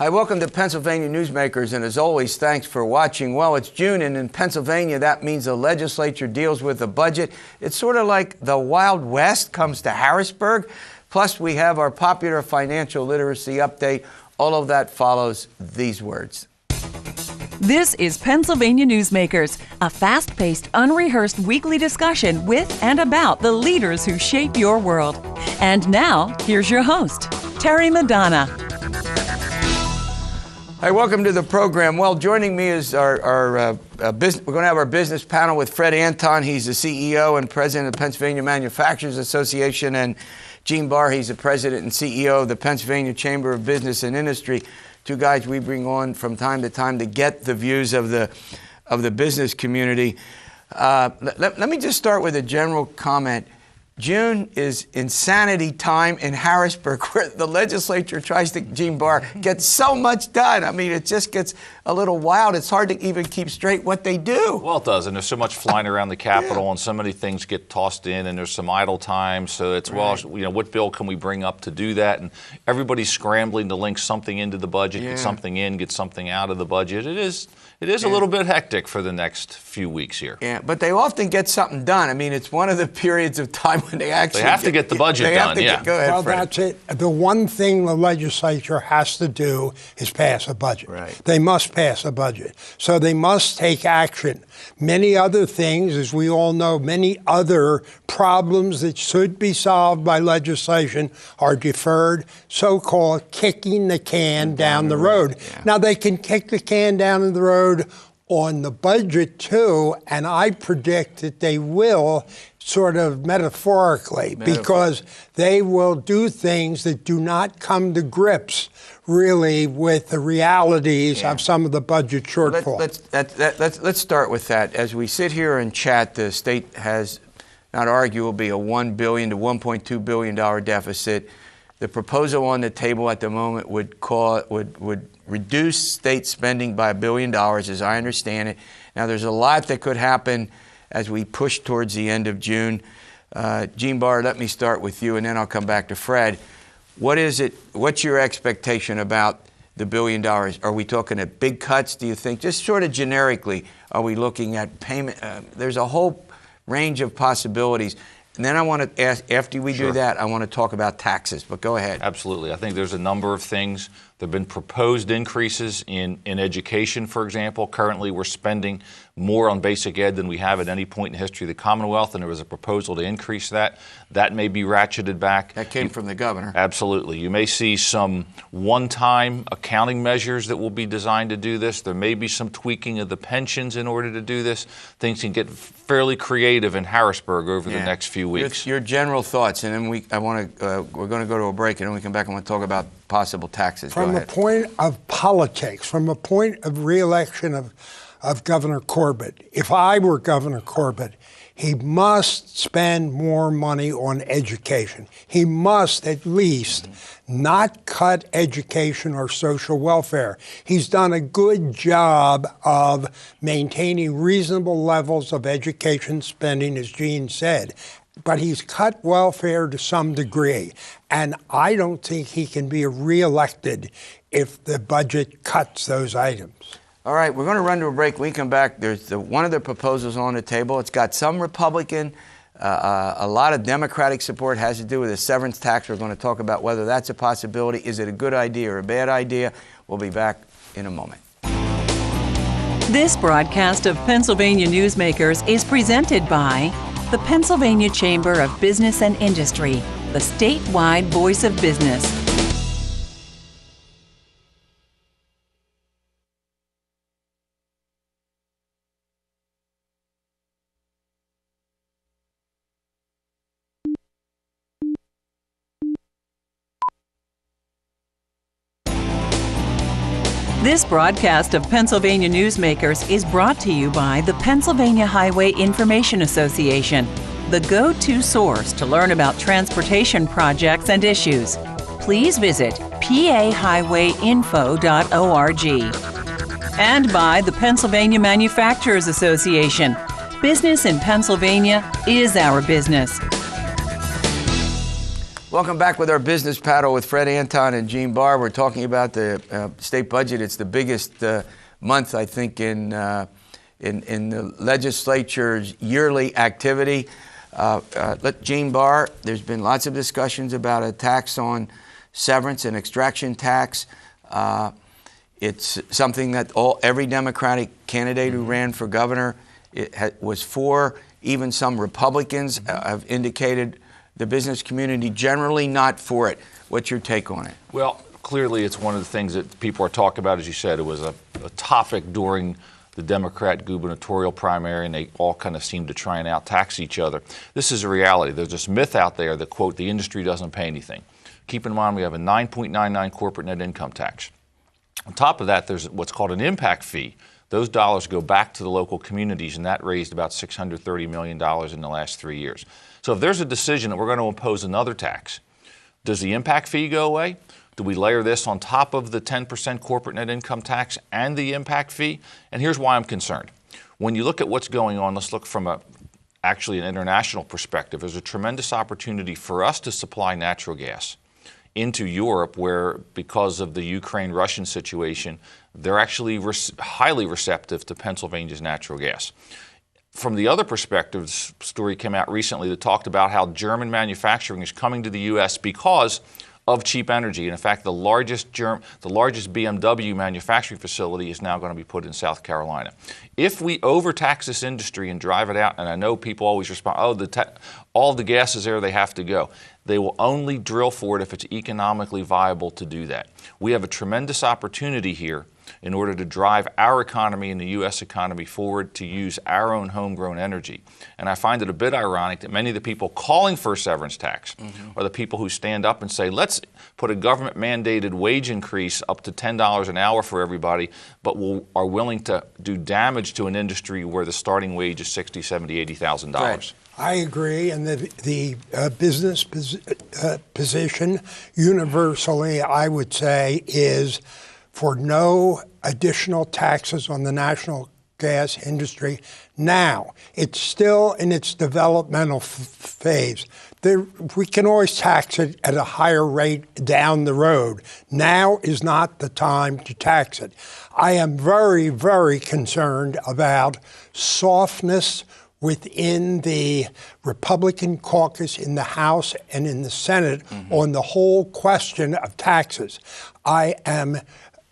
Hi, welcome to Pennsylvania Newsmakers, and as always, thanks for watching. Well, it's June, and in Pennsylvania, that means the legislature deals with the budget. It's sort of like the Wild West comes to Harrisburg. Plus, we have our popular financial literacy update. All of that follows these words. This is Pennsylvania Newsmakers, a fast-paced, unrehearsed weekly discussion with and about the leaders who shape your world. And now, here's your host, Terry Madonna. Hi, welcome to the program. Well, joining me is our business. We're going to have our business panel with Fred Anton. He's the CEO and president of the Pennsylvania Manufacturers Association, and Gene Barr. He's the president and CEO of the Pennsylvania Chamber of Business and Industry. Two guys we bring on from time to time to get the views of the business community. Let me just start with a general comment. June is insanity time in Harrisburg, where the legislature tries to, Gene Barr, get so much done. I mean, it just gets a little wild. It's hard to even keep straight what they do. Well, it does, and there's so much flying around the Capitol, and so many things get tossed in, and there's some idle time. So it's, well, you know, what bill can we bring up to do that? And everybody's scrambling to link something into the budget, get something in, get something out of the budget. It is a little bit hectic for the next few weeks here. Yeah, but they often get something done. I mean, it's one of the periods of time when they actually have to get the budget done. Go ahead, well, Fred. that's it. The one thing the legislature has to do is pass a budget. Right. They must pass a budget. So they must take action. Many other things, as we all know, many other problems that should be solved by legislation are deferred, so-called kicking the can down the road. Yeah. Now, they can kick the can down the road on the budget, too, and I predict that they will, sort of metaphorically, because they will do things that do not come to grips, really, with the realities of some of the budget shortfall. Let's start with that. As we sit here and chat, the state has, not arguably, a $1 billion to $1.2 billion deficit. The proposal on the table at the moment would reduce state spending by $1 billion, as I understand it. Now, there's a lot that could happen as we push towards the end of June. Gene Barr, let me start with you, and then I'll come back to Fred. What's your expectation about the $1 billion? Are we talking at big cuts, do you think? Just sort of generically, are we looking at payment? There's a whole range of possibilities. And then I want to ask, after we do that, I want to talk about taxes, but go ahead. Absolutely. I think there's a number of things. There have been proposed increases in education, for example. Currently, we're spending more on basic ed than we have at any point in history of the Commonwealth, and there was a proposal to increase that. That may be ratcheted back. That came from the governor. Absolutely. You may see some one-time accounting measures that will be designed to do this. There may be some tweaking of the pensions in order to do this. Things can get fairly creative in Harrisburg over the next few weeks. Your general thoughts, and then we're going to go to a break, and then we come back and we'll talk about possible taxes. From a point of politics, from a point of re-election of Governor Corbett, if I were Governor Corbett, he must spend more money on education. He must at least not cut education or social welfare. He's done a good job of maintaining reasonable levels of education spending, as Gene said, but he's cut welfare to some degree. And I don't think he can be reelected if the budget cuts those items. All right, we're going to run to a break. When we come back, there's one of the proposals on the table. It's got some Republican, a lot of Democratic support. It has to do with a severance tax. We're going to talk about whether that's a possibility. Is it a good idea or a bad idea? We'll be back in a moment. This broadcast of Pennsylvania Newsmakers is presented by the Pennsylvania Chamber of Business and Industry, the statewide voice of business. This broadcast of Pennsylvania Newsmakers is brought to you by the Pennsylvania Highway Information Association, the go-to source to learn about transportation projects and issues. Please visit pahighwayinfo.org. And by the Pennsylvania Manufacturers Association. Business in Pennsylvania is our business. Welcome back with our business paddle with Fred Anton and Gene Barr. We're talking about the state budget. It's the biggest month, I think, in the legislature's yearly activity. Gene Barr, there's been lots of discussions about a tax on severance and extraction tax. It's something that every Democratic candidate who ran for governor was for. Even some Republicans have indicated the business community generally not for it. What's your take on it? Well, clearly it's one of the things that people are talking about. As you said, it was a topic during the Democrat gubernatorial primary, and they all kind of seem to try and out-tax each other. This is a reality. There's this myth out there that, quote, the industry doesn't pay anything. Keep in mind we have a 9.99 corporate net income tax. On top of that, there's what's called an impact fee. Those dollars go back to the local communities, and that raised about $630 million in the last 3 years. So if there's a decision that we're going to impose another tax, does the impact fee go away? Do we layer this on top of the 10% corporate net income tax and the impact fee? And here's why I'm concerned. When you look at what's going on, let's look from actually an international perspective. There's a tremendous opportunity for us to supply natural gas into Europe, where because of the Ukraine-Russian situation, they're actually highly receptive to Pennsylvania's natural gas. From the other perspective, this story came out recently that talked about how German manufacturing is coming to the U.S. because of cheap energy. And in fact, the largest BMW manufacturing facility is now going to be put in South Carolina. If we overtax this industry and drive it out, and I know people always respond, all the gas is there, they have to go. They will only drill for it if it's economically viable to do that. We have a tremendous opportunity here in order to drive our economy and the U.S. economy forward to use our own homegrown energy. And I find it a bit ironic that many of the people calling for a severance tax are the people who stand up and say, let's put a government-mandated wage increase up to $10 an hour for everybody, but are willing to do damage to an industry where the starting wage is $60,000, $70,000, $80,000. Right. I agree, and the business position universally, I would say, is for no additional taxes on the national gas industry now. It's still in its developmental phase. We can always tax it at a higher rate down the road. Now is not the time to tax it. I am very, very concerned about softness within the Republican caucus in the House and in the Senate on the whole question of taxes. I am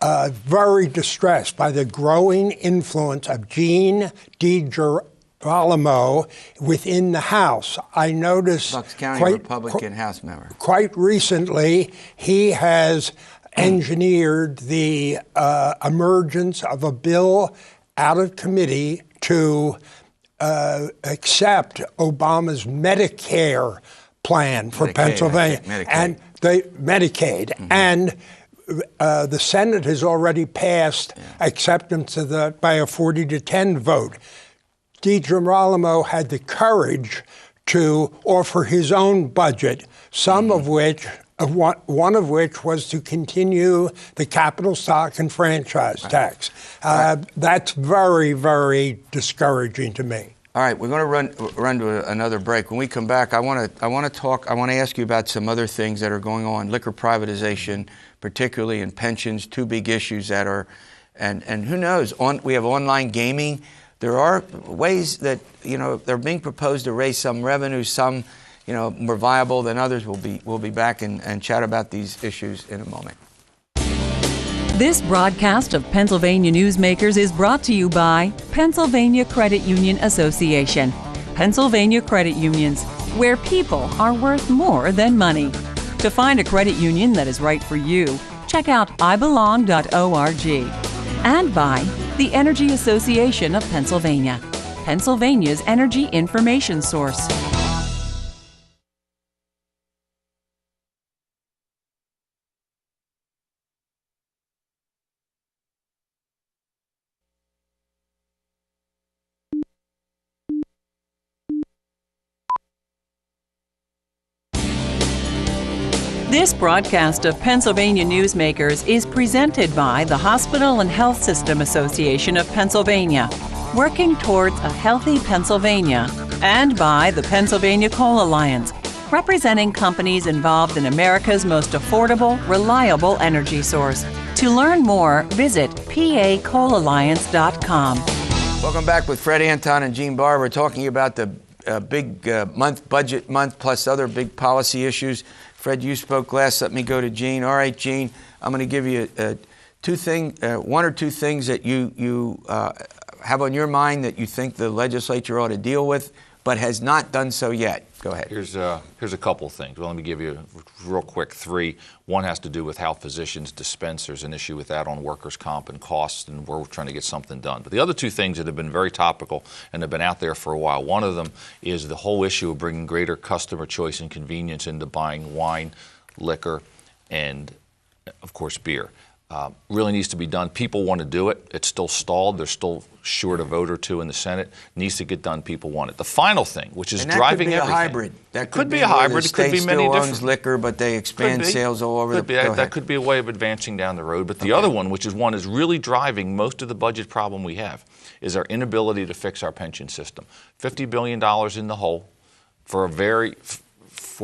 very distressed by the growing influence of Gene DiGirolamo within the House. I noticed Bucks County Republican House member. Quite recently, he has engineered the emergence of a bill out of committee to accept Obama's Medicare plan for Pennsylvania and Medicaid. And the Senate has already passed acceptance of that by a 40-10 vote. DiGirolamo had the courage to offer his own budget, one of which was to continue the capital stock and franchise tax. That's very, very discouraging to me. All right, we're going to run to another break. When we come back, I want to ask you about some other things that are going on. Liquor privatization, particularly in pensions, two big issues that are, and who knows? We have online gaming. There are ways that they're being proposed to raise some revenue, some more viable than others. We'll be back and chat about these issues in a moment. This broadcast of Pennsylvania Newsmakers is brought to you by Pennsylvania Credit Union Association. Pennsylvania Credit Unions, where people are worth more than money. To find a credit union that is right for you, check out ibelong.org. And by the Energy Association of Pennsylvania, Pennsylvania's energy information source. This broadcast of Pennsylvania Newsmakers is presented by the Hospital and Health System Association of Pennsylvania, working towards a healthy Pennsylvania, and by the Pennsylvania Coal Alliance, representing companies involved in America's most affordable, reliable energy source. To learn more, visit pacoalalliance.com. Welcome back with Fred Anton and Gene Barr. We're talking about the big budget month plus other big policy issues. Fred, you spoke last. Let me go to Gene. All right, Gene, I'm going to give you one or two things that you have on your mind that you think the legislature ought to deal with, but has not done so yet. Go ahead. Here's a couple of things. Well, let me give you real quick three. One has to do with how physicians dispense. There's an issue with that on workers' comp and costs, and we're trying to get something done. But the other two things that have been very topical and have been out there for a while, one of them is the whole issue of bringing greater customer choice and convenience into buying wine, liquor, and, of course, beer. Really needs to be done. People want to do it. It's still stalled. They're still short a vote or two in the Senate. Needs to get done. People want it. The final thing, which is driving everything. That could be a hybrid. That could be a hybrid. It could be many different. Owns liquor, but they expand sales all over the place. That could be a way of advancing down the road. But the other one, which is really driving most of the budget problem we have, is our inability to fix our pension system. $50 billion in the hole for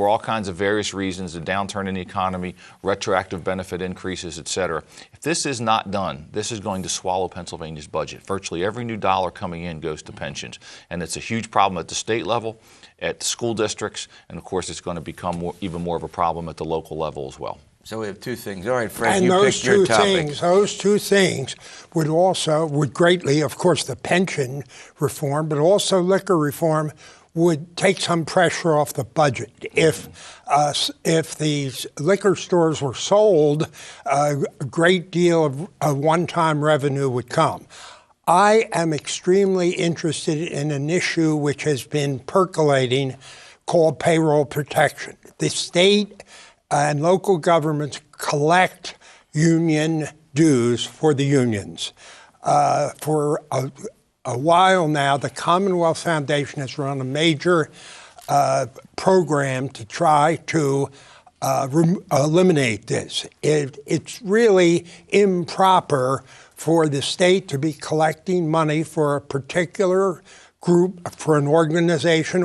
all kinds of various reasons, the downturn in the economy, retroactive benefit increases, et cetera. If this is not done, this is going to swallow Pennsylvania's budget. Virtually every new dollar coming in goes to pensions. And it's a huge problem at the state level, at the school districts, and of course it's going to become even more of a problem at the local level as well. So we have two things. All right, Fred, and you picked your topic. Those two things would greatly, of course, the pension reform, but also liquor reform would take some pressure off the budget. If these liquor stores were sold, a great deal of one-time revenue would come. I am extremely interested in an issue which has been percolating called payroll protection. The state and local governments collect union dues for the unions. For a while now, the Commonwealth Foundation has run a major program to try to eliminate this. It's really improper for the state to be collecting money for a particular group, for an organization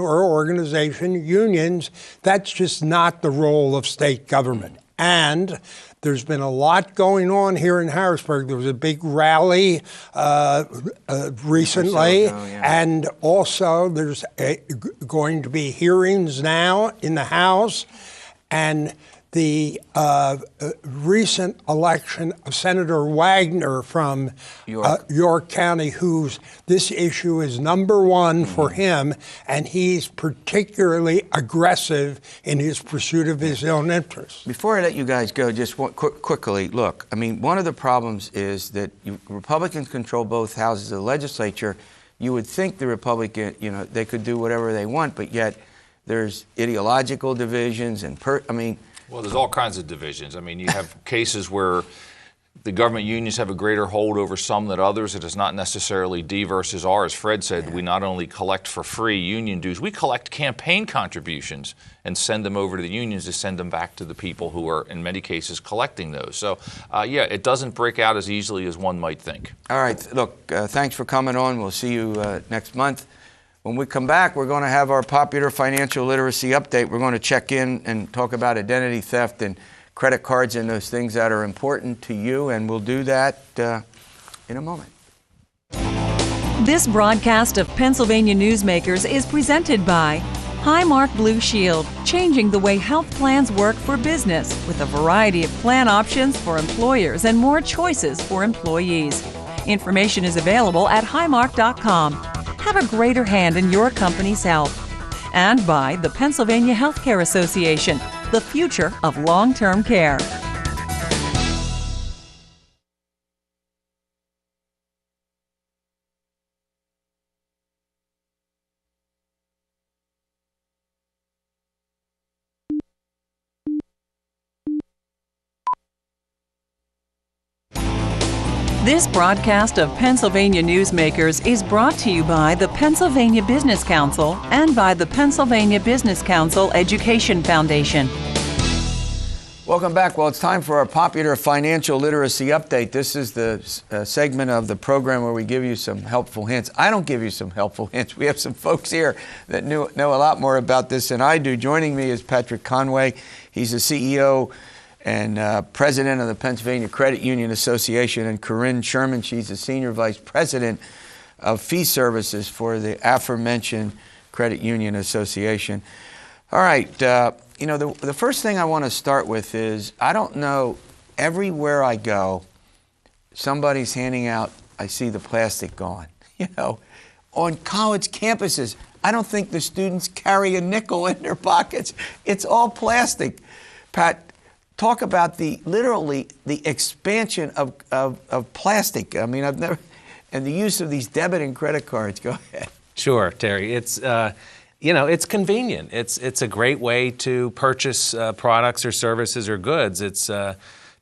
unions. That's just not the role of state government. And there's been a lot going on here in Harrisburg. There was a big rally recently, and also there's going to be hearings now in the House, and the recent election of Senator Wagner from York County, this issue is number one for him, and he's particularly aggressive in his pursuit of his own interests. Before I let you guys go, just quickly, look, I mean, one of the problems is that Republicans control both houses of the legislature. You would think the Republican, they could do whatever they want, but yet there's ideological divisions and well, there's all kinds of divisions. I mean, you have cases where the government unions have a greater hold over some than others. It is not necessarily D versus R. As Fred said, we not only collect for free union dues, we collect campaign contributions and send them over to the unions to send them back to the people who are, in many cases, collecting those. So, it doesn't break out as easily as one might think. All right. Look, thanks for coming on. We'll see you next month. When we come back, we're going to have our popular financial literacy update. We're going to check in and talk about identity theft and credit cards and those things that are important to you, and we'll do that in a moment. This broadcast of Pennsylvania Newsmakers is presented by Highmark Blue Shield, changing the way health plans work for business with a variety of plan options for employers and more choices for employees. Information is available at highmark.com. Have a greater hand in your company's health. And by the Pennsylvania Healthcare Association, the future of long-term care. This broadcast of Pennsylvania Newsmakers is brought to you by the Pennsylvania Business Council and by the Pennsylvania Business Council Education Foundation. Welcome back. Well, it's time for our popular financial literacy update. This is the segment of the program where we give you some helpful hints. I don't give you some helpful hints. We have some folks here that know a lot more about this than I do. Joining me is Patrick Conway. He's the CEO and president of the Pennsylvania Credit Union Association, and Corrine Sherman. She's the senior vice president of fee services for the aforementioned Credit Union Association. All right. The first thing I want to start with is, I don't know, everywhere I go, somebody's handing out, I see the plastic gone. On college campuses, I don't think the students carry a nickel in their pockets. It's all plastic. Pat, talk about literally the expansion of plastic. I mean, and the use of these debit and credit cards. Go ahead. Sure, Terry. It's it's convenient. It's a great way to purchase products or services or goods. It's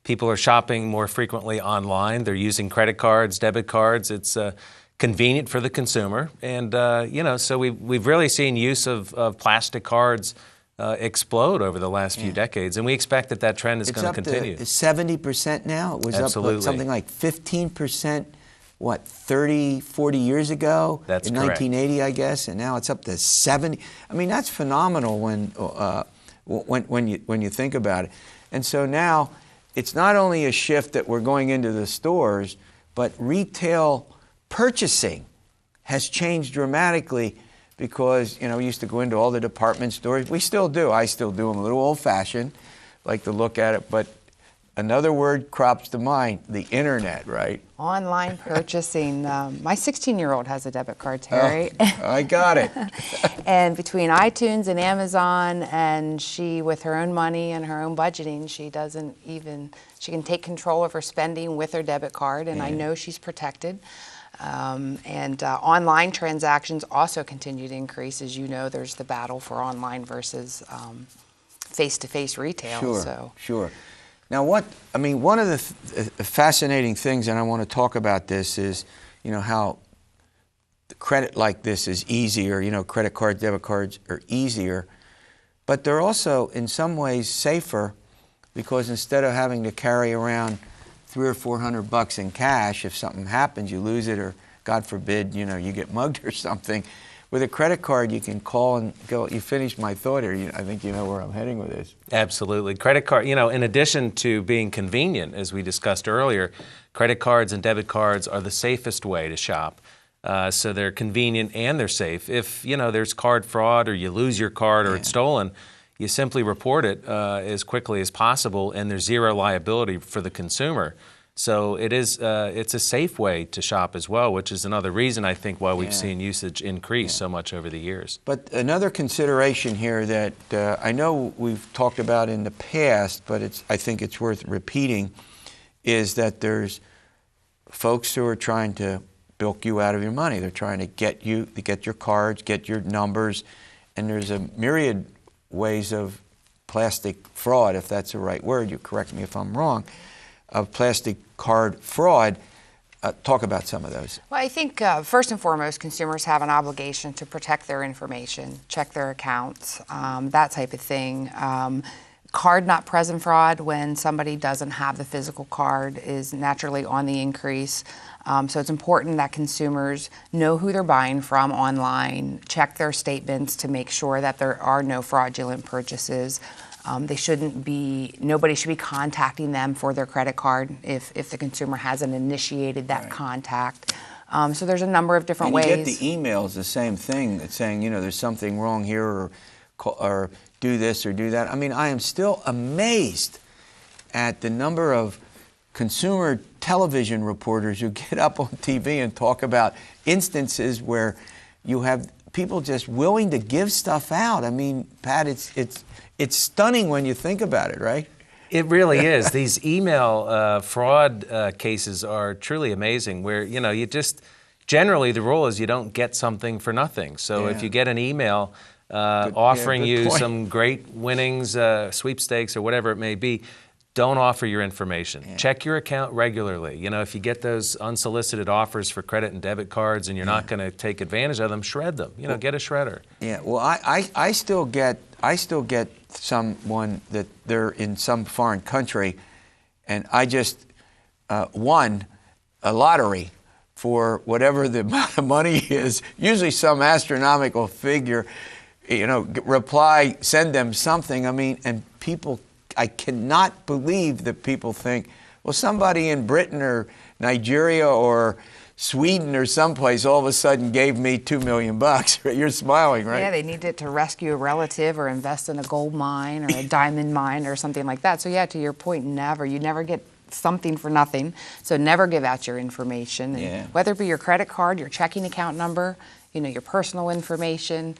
people are shopping more frequently online. They're using credit cards, debit cards. It's convenient for the consumer, and so we've really seen use of plastic cards explode over the last few decades, and we expect that trend is going to continue. It's up to 70% now. It was Absolutely. Up something like 15%. 30, 40 years ago? That's in correct. 1980, I guess, and now it's up to 70. I mean, that's phenomenal when you think about it. And so now it's not only a shift that we're going into the stores, but retail purchasing has changed dramatically, because we used to go into all the department stores. We still do. I still do them. A little old-fashioned, like to look at it, but another word crops to mind: the internet, right? Online purchasing. My 16-year-old has a debit card, Terry. Oh, I got it. And between iTunes and Amazon, and she, with her own money and her own budgeting, she can take control of her spending with her debit card, and I know she's protected. Online transactions also continue to increase. As you know, there's the battle for online versus face-to-face retail. Sure. Now, one of the fascinating things, and I want to talk about this, is, how the credit like this is easier. Credit cards, debit cards are easier, but they're also in some ways safer, because instead of having to carry around $300 or $400 in cash, if something happens, you lose it, or God forbid, you get mugged or something. With a credit card, you can call and go. You finished my thought here. I think you know where I'm heading with this. Absolutely. Credit card, in addition to being convenient, as we discussed earlier, credit cards and debit cards are the safest way to shop. So they're convenient and they're safe. If, there's card fraud, or you lose your card, or it's stolen, you simply report it as quickly as possible, and there's zero liability for the consumer. So it's a safe way to shop as well, which is another reason, I think, why we've seen usage increase so much over the years. But another consideration here that I know we've talked about in the past, but I think it's worth repeating, is that there's folks who are trying to bilk you out of your money. They're trying to get your cards, get your numbers, and there's a myriad ways of plastic fraud, if that's the right word. You correct me if I'm wrong. Of plastic card fraud. Talk about some of those. Well, I think first and foremost, consumers have an obligation to protect their information, check their accounts, that type of thing. Card not present fraud, when somebody doesn't have the physical card, is naturally on the increase. So it's important that consumers know who they're buying from online, check their statements to make sure that there are no fraudulent purchases. Nobody should be contacting them for their credit card if the consumer hasn't initiated that contact. So there's a number of different ways. And you get the emails, the same thing, that's saying, there's something wrong here, or do this or do that. I mean, I am still amazed at the number of consumer television reporters who get up on TV and talk about instances where you have people just willing to give stuff out. I mean, Pat, it's stunning when you think about it, right? It really is. These email fraud cases are truly amazing, where, you just, generally the rule is you don't get something for nothing. So if you get an email offering you some great winnings, sweepstakes, or whatever it may be, don't offer your information. Check your account regularly. If you get those unsolicited offers for credit and debit cards and you're not going to take advantage of them, shred them. Get a shredder. Yeah. Well, I still get someone that they're in some foreign country, and I just won a lottery for whatever the amount of money is, usually some astronomical figure, reply, send them something. I mean, and people, I cannot believe that people think, well, somebody in Britain or Nigeria or Sweden or someplace all of a sudden gave me $2 million. You're smiling, right? Yeah, they need it to rescue a relative or invest in a gold mine or a diamond mine or something like that. So yeah, to your point, you never get something for nothing. So never give out your information. Yeah. Whether it be your credit card, your checking account number, your personal information,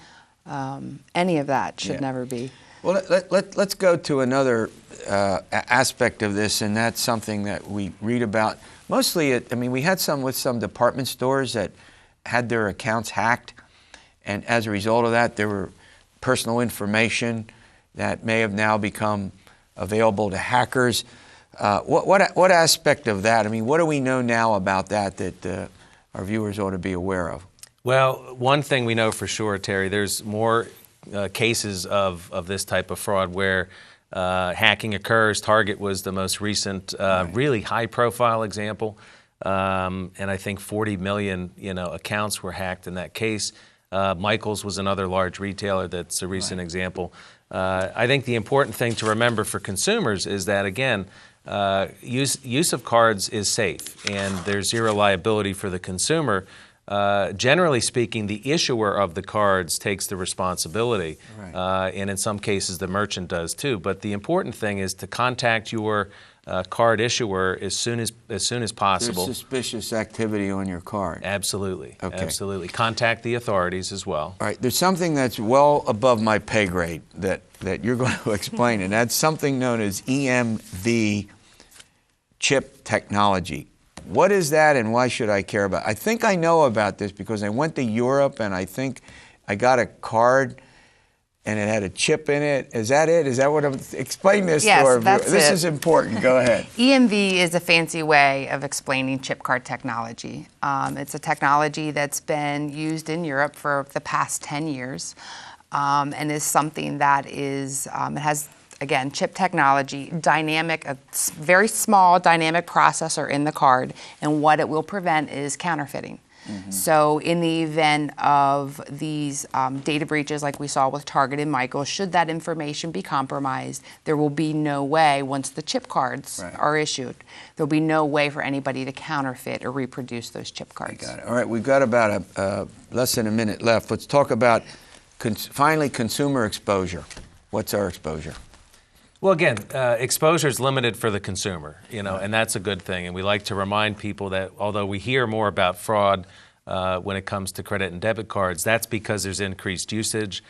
any of that should never be. Well, let's go to another aspect of this, and that's something that we read about. Mostly, we had some with some department stores that had their accounts hacked, and as a result of that, there were personal information that may have now become available to hackers. What aspect of that? What do we know now about that our viewers ought to be aware of? Well, one thing we know for sure, Terry, there's more cases of this type of fraud where hacking occurs. Target was the most recent, really high-profile example, and I think 40 million accounts were hacked in that case. Michaels was another large retailer that's a recent example. I think the important thing to remember for consumers is that, again, use of cards is safe, and there's zero liability for the consumer. Generally speaking, the issuer of the cards takes the responsibility, and in some cases the merchant does too. But the important thing is to contact your card issuer as soon as possible. There's suspicious activity on your card. Absolutely, okay. Absolutely. Contact the authorities as well. All right, there's something that's well above my pay grade that you're going to explain, and that's something known as EMV chip technology. What is that, and why should I care about it? I think I know about this because I went to Europe, and I think I got a card, and it had a chip in it. Is that it? Is that what I'm... Explain this to our viewers. This is important. Go ahead. EMV is a fancy way of explaining chip card technology. It's a technology that's been used in Europe for the past 10 years, and is something that is... it has... Again, chip technology, a very small dynamic processor in the card, and what it will prevent is counterfeiting. Mm-hmm. So in the event of these data breaches like we saw with Target and Michaels, should that information be compromised, there will be no way, once the chip cards are issued, there will be no way for anybody to counterfeit or reproduce those chip cards. I got it. All right, we've got about less than a minute left. Let's talk about, finally, consumer exposure. What's our exposure? Well, again, exposure is limited for the consumer, and that's a good thing. And we like to remind people that although we hear more about fraud when it comes to credit and debit cards, that's because there's increased usage,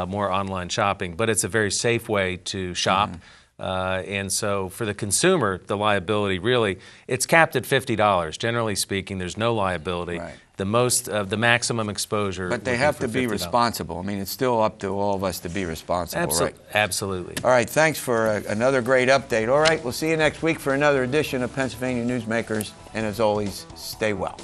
more online shopping. But it's a very safe way to shop. And so for the consumer, the liability really, it's capped at $50. Generally speaking, there's no liability. Right. The maximum exposure. But they have to be responsible. It's still up to all of us to be responsible, right? Absolutely. All right, thanks for another great update. All right, we'll see you next week for another edition of Pennsylvania Newsmakers. And as always, stay well.